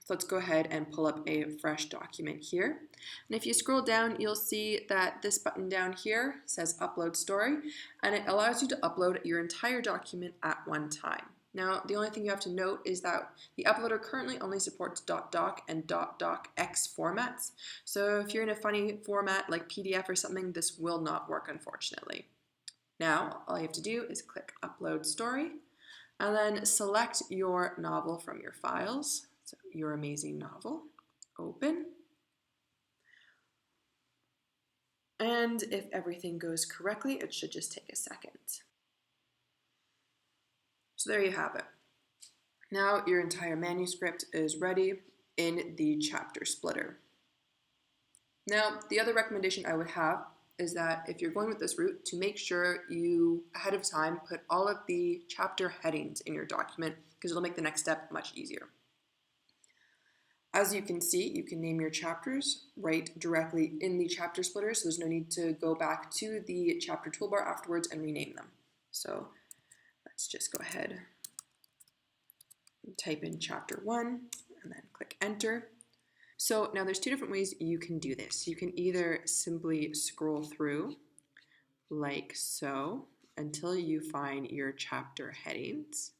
So let's go ahead and pull up a fresh document here. And if you scroll down, you'll see that this button down here says Upload Story, and it allows you to upload your entire document at one time. Now, the only thing you have to note is that the uploader currently only supports .doc and .docx formats. So if you're in a funny format like PDF or something, this will not work, unfortunately. Now, all you have to do is click Upload Story, and then select your novel from your files. So Your Amazing Novel, open. And if everything goes correctly, it should just take a second. So there you have it. Now your entire manuscript is ready in the chapter splitter. Now, the other recommendation I would have is that if you're going with this route, to make sure you, ahead of time, put all of the chapter headings in your document, because it'll make the next step much easier. As you can see, you can name your chapters right directly in the chapter splitter, so there's no need to go back to the chapter toolbar afterwards and rename them. So let's just go ahead and type in chapter 1 and then click enter. So now there's two different ways you can do this. You can either simply scroll through like so until you find your chapter headings,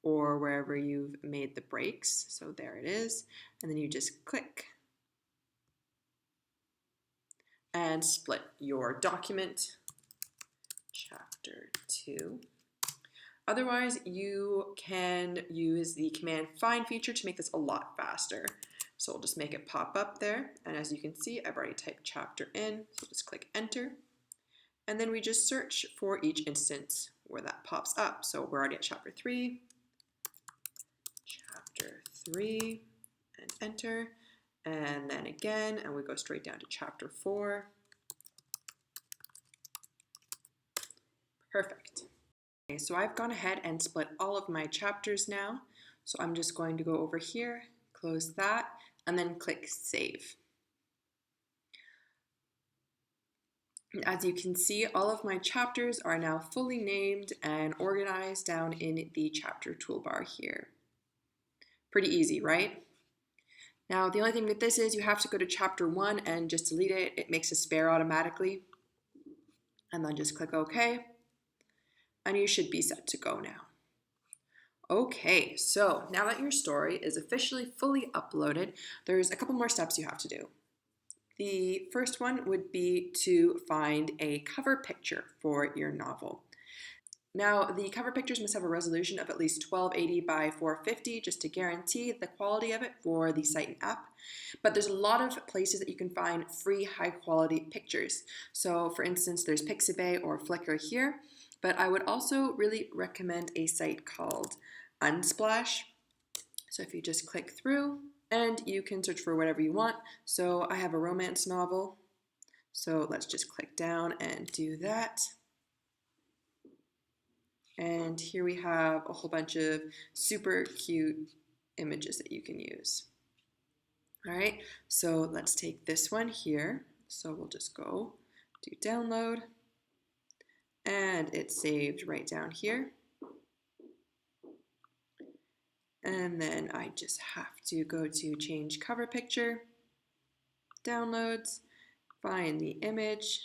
or wherever you've made the breaks. So there it is. And then you just click and split your document, chapter 2. Otherwise, you can use the Command Find feature to make this a lot faster. So we'll just make it pop up there. And as you can see, I've already typed chapter in, so just click enter. And then we just search for each instance where that pops up. So we're already at chapter 3, chapter 3, and enter, and then again, and we go straight down to chapter 4. Perfect. Okay, so I've gone ahead and split all of my chapters now. So I'm just going to go over here, close that, and then click Save. And as you can see, all of my chapters are now fully named and organized down in the chapter toolbar here. Pretty easy, right? Now, the only thing with this is you have to go to chapter 1 and just delete it. It makes a spare automatically. And then just click OK. And you should be set to go now. Okay, so now that your story is officially fully uploaded, there's a couple more steps you have to do. The first one would be to find a cover picture for your novel. Now, the cover pictures must have a resolution of at least 1280 by 450 just to guarantee the quality of it for the site and app. But there's a lot of places that you can find free high quality pictures. So for instance, there's Pixabay or Flickr here, but I would also really recommend a site called Unsplash. So if you just click through and you can search for whatever you want. So I have a romance novel. So let's just click down and do that. And here we have a whole bunch of super cute images that you can use. All right, so let's take this one here. So we'll just go to download, and it's saved right down here. And then I just have to go to change cover picture, downloads, find the image,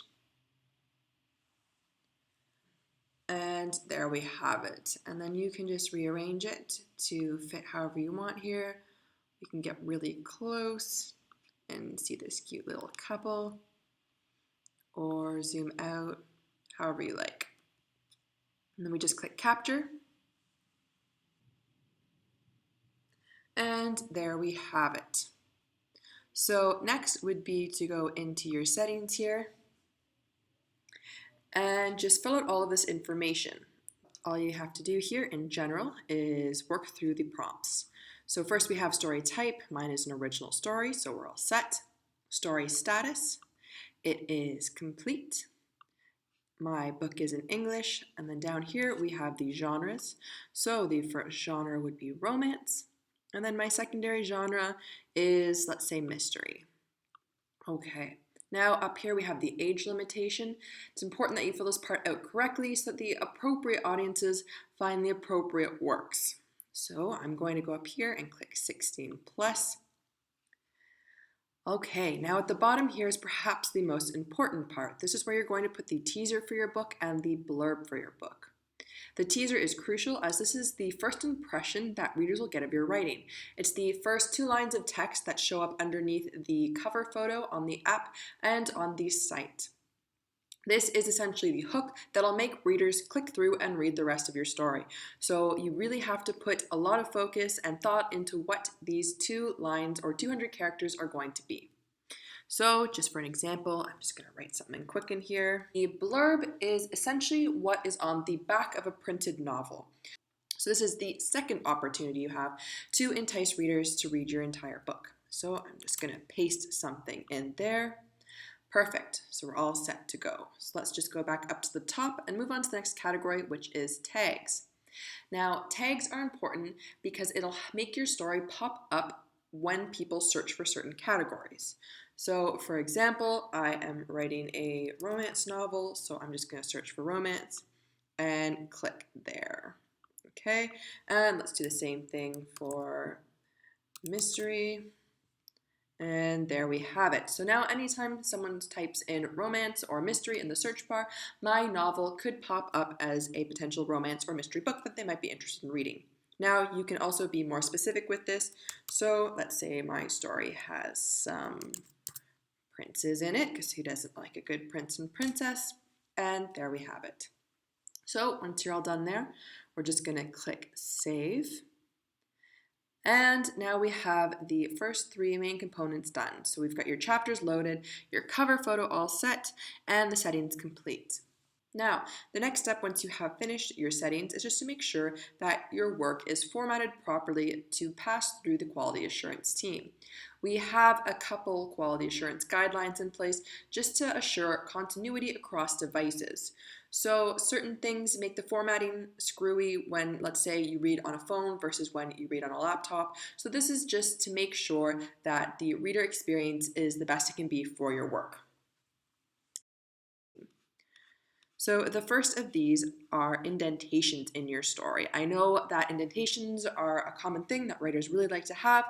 and there we have it. And then you can just rearrange it to fit however you want here. We can get really close and see this cute little couple, or zoom out, however you like. And then we just click capture. And there we have it. So next would be to go into your settings here and just fill out all of this information. All you have to do here in general is work through the prompts. So first we have story type. Mine is an original story, so we're all set. Story status, it is complete. My book is in English, and then down here we have the genres. So the first genre would be romance, and then my secondary genre is, let's say, mystery. Okay. Now up here we have the age limitation. It's important that you fill this part out correctly so that the appropriate audiences find the appropriate works. So I'm going to go up here and click 16 plus, Okay, now at the bottom here is perhaps the most important part. This is where you're going to put the teaser for your book and the blurb for your book. The teaser is crucial as this is the first impression that readers will get of your writing. It's the first 2 lines of text that show up underneath the cover photo on the app and on the site. This is essentially the hook that'll make readers click through and read the rest of your story. So you really have to put a lot of focus and thought into what these 2 lines or 200 characters are going to be. So just for an example, I'm just going to write something quick in here. The blurb is essentially what is on the back of a printed novel. So this is the second opportunity you have to entice readers to read your entire book. So I'm just going to paste something in there. Perfect. So we're all set to go. So let's just go back up to the top and move on to the next category, which is tags. Now, tags are important because it'll make your story pop up when people search for certain categories. So, for example, I am writing a romance novel, so I'm just going to search for romance and click there. Okay, and let's do the same thing for mystery. And there we have it. So now anytime someone types in romance or mystery in the search bar, my novel could pop up as a potential romance or mystery book that they might be interested in reading. Now you can also be more specific with this. So let's say my story has some princes in it, because who doesn't like a good prince and princess? And there we have it. So once you're all done there, we're just going to click save. And now we have the first 3 main components done. So we've got your chapters loaded, your cover photo all set, and the settings complete. Now, the next step once you have finished your settings is just to make sure that your work is formatted properly to pass through the quality assurance team. We have a couple quality assurance guidelines in place just to assure continuity across devices. So certain things make the formatting screwy when, let's say, you read on a phone versus when you read on a laptop. So this is just to make sure that the reader experience is the best it can be for your work. So the first of these are indentations in your story. I know that indentations are a common thing that writers really like to have,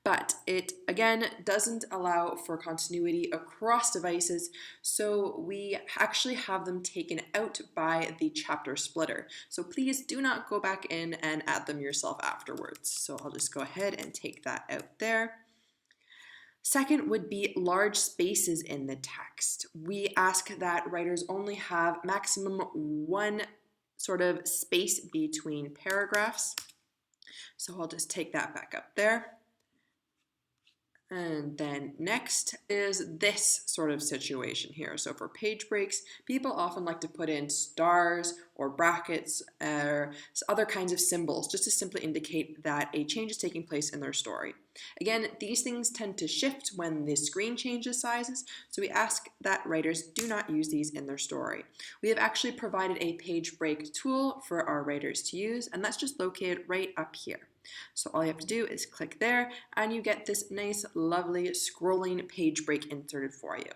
but it, again, doesn't allow for continuity across devices, so we actually have them taken out by the chapter splitter. So please do not go back in and add them yourself afterwards. So I'll just go ahead and take that out there. Second would be large spaces in the text. We ask that writers only have maximum 1 sort of space between paragraphs. So I'll just take that back up there. And then next is this sort of situation here. So for page breaks, people often like to put in stars or brackets or other kinds of symbols just to simply indicate that a change is taking place in their story. Again, these things tend to shift when the screen changes sizes, so we ask that writers do not use these in their story. We have actually provided a page break tool for our writers to use, and that's just located right up here. So all you have to do is click there and you get this nice, lovely scrolling page break inserted for you.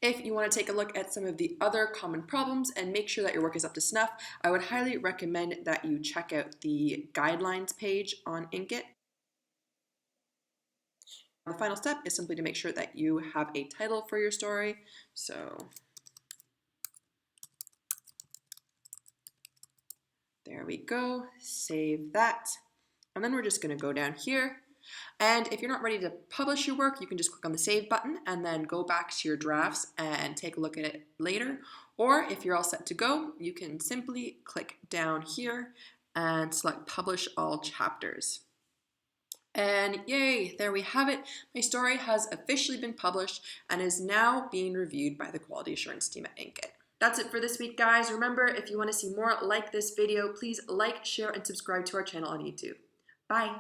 If you want to take a look at some of the other common problems and make sure that your work is up to snuff, I would highly recommend that you check out the guidelines page on Inkitt. The final step is simply to make sure that you have a title for your story. So there we go, save that. And then we're just going to go down here. And if you're not ready to publish your work, you can just click on the save button and then go back to your drafts and take a look at it later. Or if you're all set to go, you can simply click down here and select publish all chapters. And yay, there we have it. My story has officially been published and is now being reviewed by the quality assurance team at Inkitt. That's it for this week, guys. Remember, if you want to see more like this video, please like, share, and subscribe to our channel on YouTube. Bye.